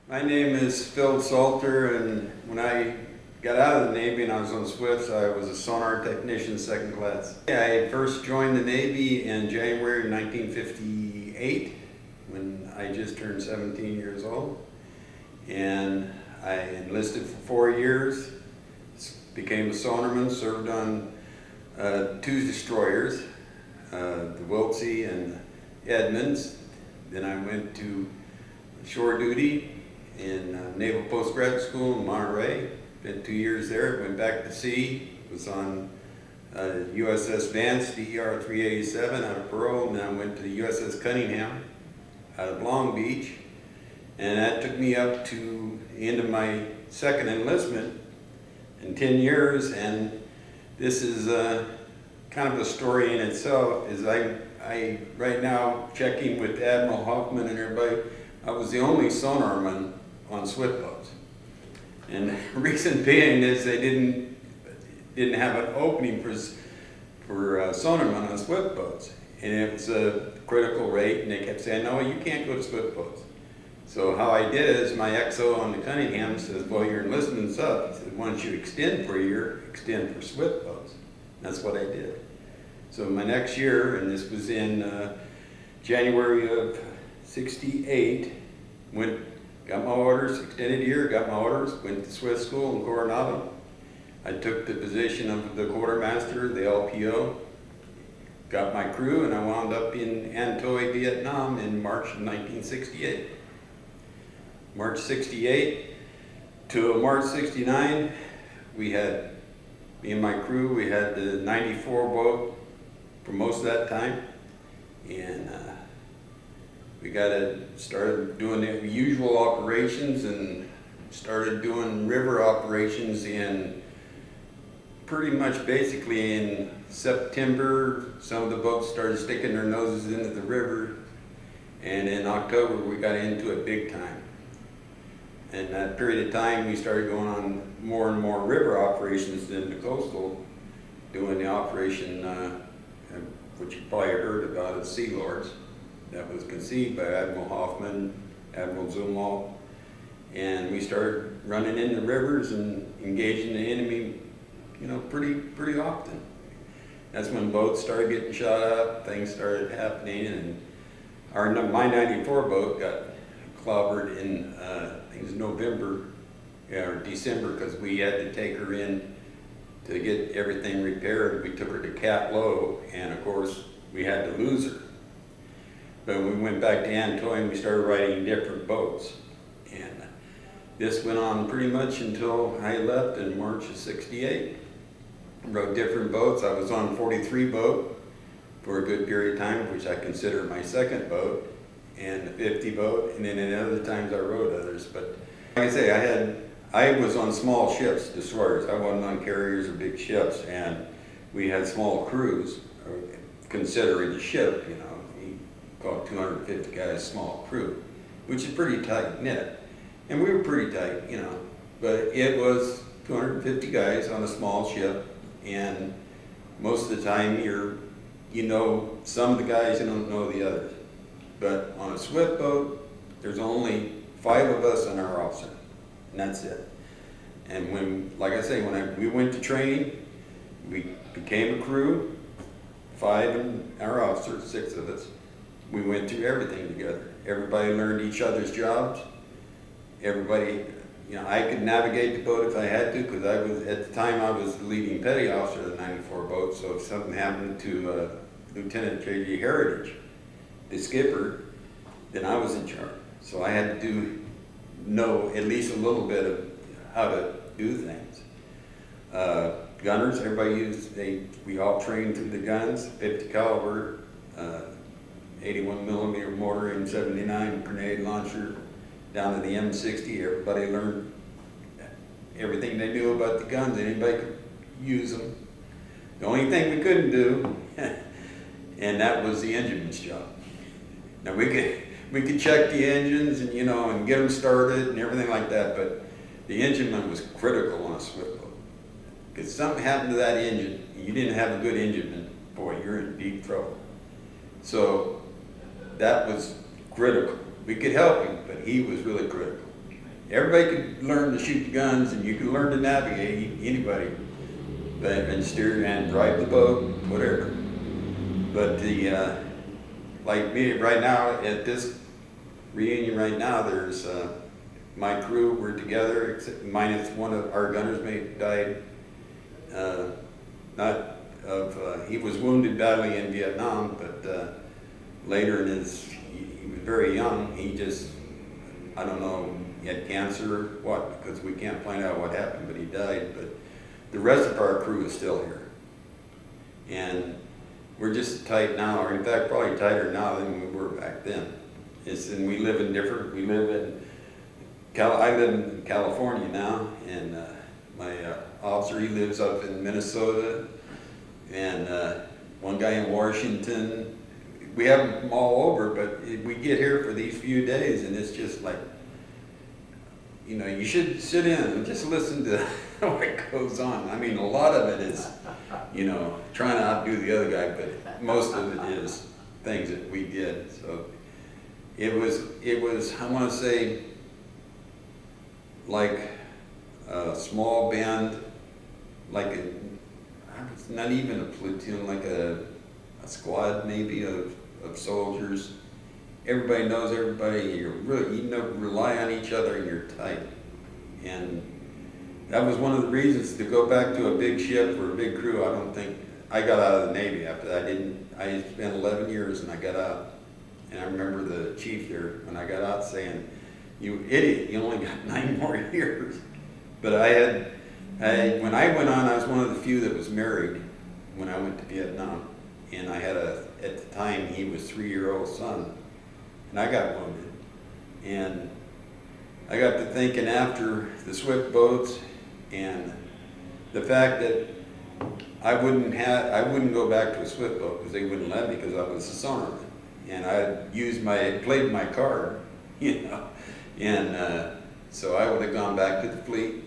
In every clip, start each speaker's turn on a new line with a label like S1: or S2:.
S1: My name is Phil Salter, and when I got out of the Navy and I was on Swifts, I was a sonar technician, second class. I first joined the Navy in January 1958 when I just turned 17 years old. And I enlisted for 4 years, became a sonarman, served on 2 destroyers, the Wiltsey and Edmonds. Then I went to shore duty in Naval Postgraduate School in Monterey. Spent 2 years there, went back to sea, was on USS Vance, DER 387 out of Pearl, and then I went to the USS Cunningham out of Long Beach. And that took me up to the end of my second enlistment in 10 years, and this is kind of a story in itself. Is I right now checking with Admiral Hoffman and everybody, I was the only sonarman on Swift boats. And the reason being is they didn't have an opening for sonarmen on Swift boats. And it was a critical rate, and they kept saying, no, you can't go to Swift boats. So how I did is my XO on the Cunningham says, well, your enlistment's up. He said, once you extend for a year, extend for Swift boats. That's what I did. So my next year, and this was in January of '68, got my orders, extended year, got my orders, went to Swift School in Coronado. I took the position of the quartermaster, the LPO, got my crew, and I wound up in Hanoi, Vietnam in March of 1968. March 68 to March 69, me and my crew, we had the 94 boat for most of that time. And we started doing the usual operations and started doing river operations in pretty much basically in September. Some of the boats started sticking their noses into the river, and in October we got into it big time. And that period of time we started going on more and more river operations than the coastal, doing the operation which you probably heard about as Sea Lords. That was conceived by Admiral Hoffman, Admiral Zumwalt, and we started running in the rivers and engaging the enemy, pretty often. That's when boats started getting shot up, things started happening, and my 94 boat got clobbered in, I think it was November, or December, because we had to take her in to get everything repaired. We took her to Cat Low, and of course, we had to lose her. But we went back to Hanoi and we started riding different boats. And this went on pretty much until I left in March of '68. Rode different boats. I was on 43 boat for a good period of time, which I consider my second boat, and the 50 boat, and then at other times I rode others. But like I say, I was on small ships, destroyers. I wasn't on carriers or big ships, and we had small crews, considering the ship, called 250 guys, small crew, which is pretty tight knit. And we were pretty tight, but it was 250 guys on a small ship, and most of the time some of the guys, you don't know the others. But on a Swift boat, there's only 5 of us and our officer, and that's it. And when we went to training, we became a crew, 5 and our officer, 6 of us. We went through everything together. Everybody learned each other's jobs. Everybody, I could navigate the boat if I had to, because at the time I was the leading petty officer of the 94 boat, so if something happened to Lieutenant J.G. Heritage, the skipper, then I was in charge. So I had to know at least a little bit of how to do things. Gunners, we all trained through the guns, 50 caliber, 81 millimeter mortar, M79 grenade launcher, down to the M60. Everybody learned everything they knew about the guns. Anybody could use them. The only thing we couldn't do, and that was the engineman's job. Now we could check the engines and and get them started and everything like that, but the engineman was critical on a Swift boat. If something happened to that engine, and you didn't have a good engineman, boy, you're in deep trouble. So that was critical. We could help him, but he was really critical. everybody could learn to shoot the guns, and you could learn to navigate, anybody, and steer and drive the boat, whatever. But like me right now at this reunion right now, there's my crew, we're together, except minus one of our gunner's mate died. He was wounded badly in Vietnam, but later in he was very young. He just, I don't know, he had cancer or what, because we can't find out what happened, but he died. But the rest of our crew is still here. And we're just tight now, or in fact, probably tighter now than we were back then. And we live in I live in California now, and my officer, he lives up in Minnesota, and one guy in Washington. We have them all over, but we get here for these few days, and it's just like, you know, you should sit in and just listen to what goes on. I mean, a lot of it is, you know, trying to outdo the other guy, but most of it is things that we did. So it was, I want to say, like a small band, like it's not even a platoon, like a squad maybe of soldiers. Everybody knows everybody. You rely on each other, and you're tight. And that was one of the reasons to go back to a big ship or a big crew. I don't think I got out of the Navy after that. I spent 11 years and I got out. And I remember the chief there when I got out saying, "You idiot! You only got 9 more years." But when I went on, I was one of the few that was married when I went to Vietnam, and I had at the time he was 3-year-old son. And I got wounded, and I got to thinking after the Swift boats, and the fact that I wouldn't go back to a Swift boat because they wouldn't let me, because I was a sonarman, and I played my card, you know, and so I would have gone back to the fleet,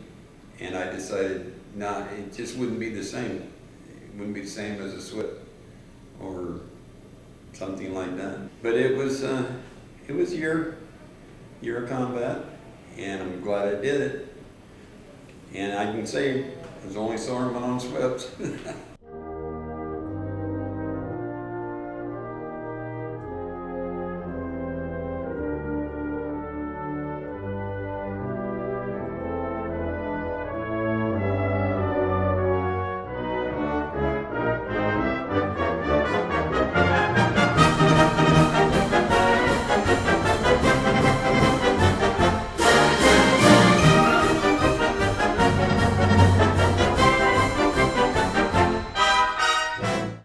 S1: and I decided, nah, it just wouldn't be the same. It wouldn't be the same as a Swift or something like that. But it was a year of combat, and I'm glad I did it. And I can say I was only sonarman on Swifts.